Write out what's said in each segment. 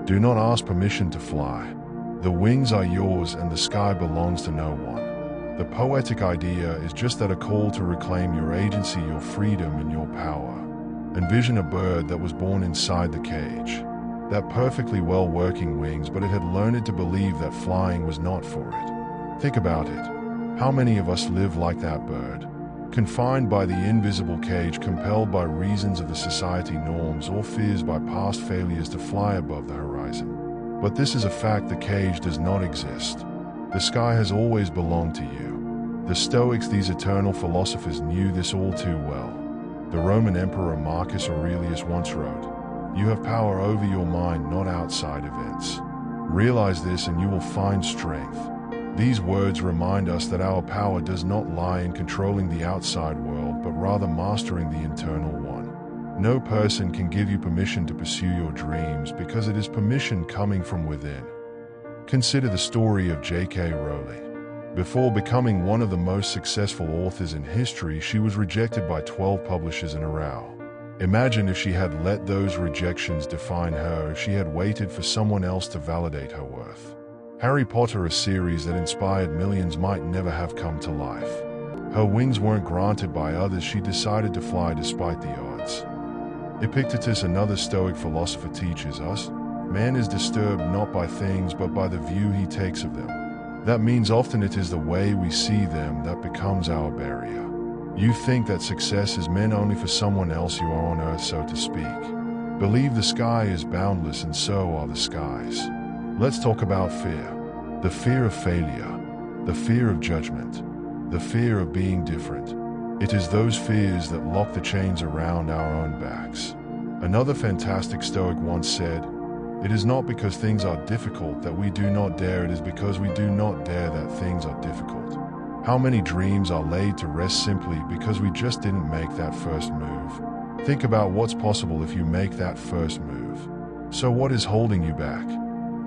Do not ask permission to fly. The wings are yours and the sky belongs to no one. The poetic idea is just that, a call to reclaim your agency, your freedom, and your power. Envision a bird that was born inside the cage. That perfectly well-working wings, but it had learned to believe that flying was not for it. Think about it. How many of us live like that bird? Confined by the invisible cage, compelled by reasons of the society norms, or fears by past failures to fly above the horizon. But this is a fact: the cage does not exist. The sky has always belonged to you. The Stoics, these eternal philosophers, knew this all too well. The Roman Emperor Marcus Aurelius once wrote, "You have power over your mind, not outside events. Realize this and you will find strength." These words remind us that our power does not lie in controlling the outside world, but rather mastering the internal one. No person can give you permission to pursue your dreams, because it is permission coming from within. Consider the story of J.K. Rowling. Before becoming one of the most successful authors in history, she was rejected by 12 publishers in a row. Imagine if she had let those rejections define her, if she had waited for someone else to validate her worth. Harry Potter, a series that inspired millions, might never have come to life. Her wings weren't granted by others. She decided to fly despite the odds. Epictetus, another Stoic philosopher, teaches us, man is disturbed not by things but by the view he takes of them. That means often it is the way we see them that becomes our barrier. You think that success is meant only for someone else. You are on earth, so to speak. Believe the sky is boundless, and so are the skies. Let's talk about fear. The fear of failure, the fear of judgment, the fear of being different. It is those fears that lock the chains around our own backs. Another fantastic Stoic once said, "It is not because things are difficult that we do not dare, it is because we do not dare that things are difficult." How many dreams are laid to rest simply because we just didn't make that first move? Think about what's possible if you make that first move. So what is holding you back?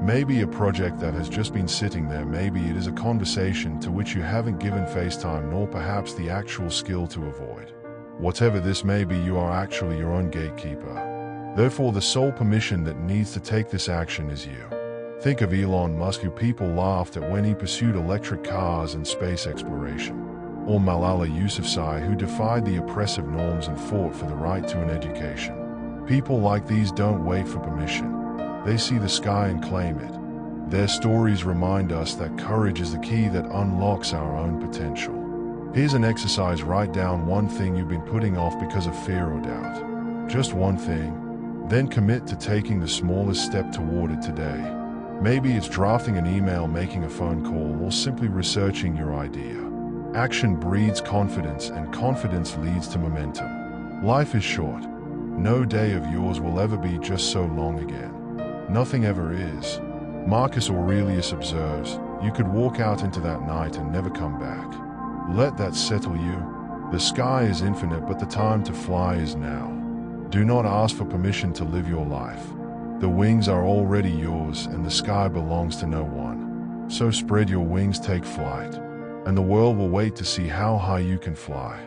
Maybe a project that has just been sitting there. Maybe it is a conversation to which you haven't given face time, nor perhaps the actual skill to avoid. Whatever this may be, you are actually your own gatekeeper. Therefore, the sole permission that needs to take this action is you. Think of Elon Musk, who people laughed at when he pursued electric cars and space exploration. Or Malala Yousafzai, who defied the oppressive norms and fought for the right to an education. People like these don't wait for permission. They see the sky and claim it. Their stories remind us that courage is the key that unlocks our own potential. Here's an exercise: write down one thing you've been putting off because of fear or doubt. Just one thing. Then commit to taking the smallest step toward it today. Maybe it's drafting an email, making a phone call, or simply researching your idea. Action breeds confidence, and confidence leads to momentum. Life is short. No day of yours will ever be just so long again. Nothing ever is. Marcus Aurelius observes, you could walk out into that night and never come back. Let that settle you. The sky is infinite, but the time to fly is now. Do not ask for permission to live your life. The wings are already yours, and the sky belongs to no one. So spread your wings, take flight, and the world will wait to see how high you can fly.